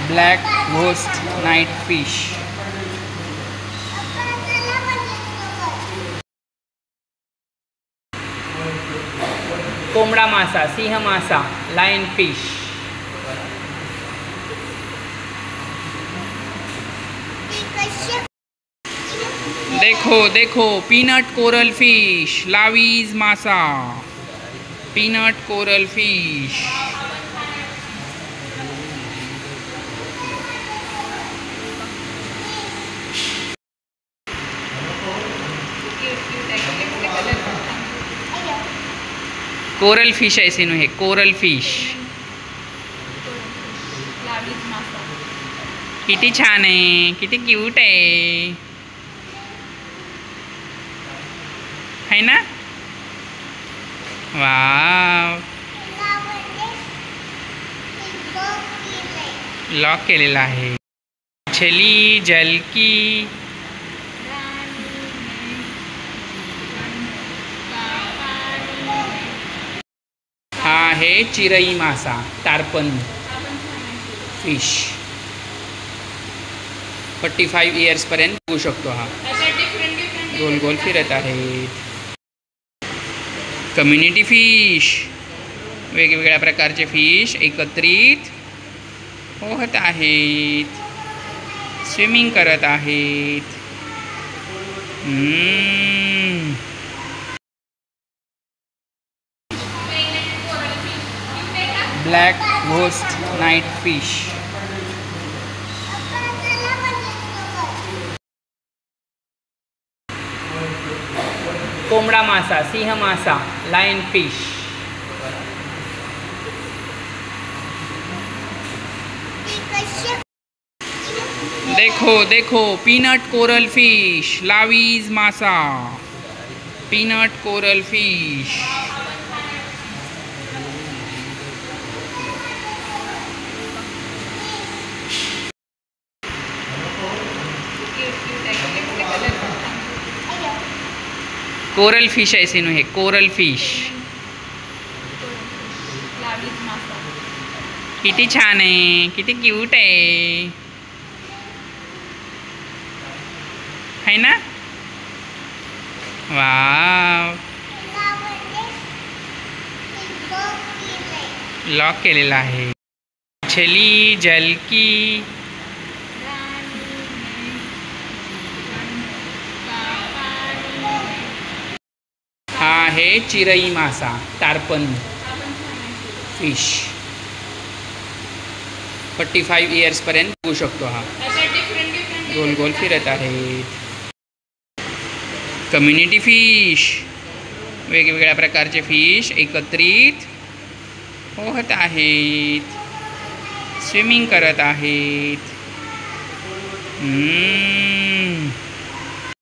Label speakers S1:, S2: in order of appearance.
S1: Black ghost night fish, कोंबडा मासा, सिंह मासा, लायन फिश, देखो देखो पीनट कोरल फिश, लावीज मासा, peanut coral fish, coral fish ऐसे नु है, कोरल फिश किती छान आहे, किती क्यूट आहे ना. वाव, लॉक केलेला आहे. मछली जलकी, हा आहे चिरई मासा, टार्पन फिश. 45 इयर्स पर्यंत होऊ शकतो हा. गोल गोल फिरत आहेत. कम्युनिटी फिश, वेगवेगळ्या प्रकारचे फिश एकत्रित पोहत आहेत, स्विमिंग करत आहेत. ब्लॅक घोस्ट नाईट फिश, कोंबडा मासा, सिंह मासा, लायन फिश, देखो देखो पीनट कोरल फिश, लावीज मासा, peanut coral fish, coral fish ऐसे नु है, कोरल फिश किती छान आहे, किती क्यूट आहे ना. वाव, लॉक केलेला आहे. मछली जलकी, हा आहे चिरई मासा, टार्पन फिश. 45 इयर्स पर्यंत होऊ शकतो हा. गोल गोल फिरत आहेत. कम्युनिटी फिश, वेगवेगळ्या प्रकारचे फिश एकत्रित पोहत आहेत, स्विमिंग करत आहेत.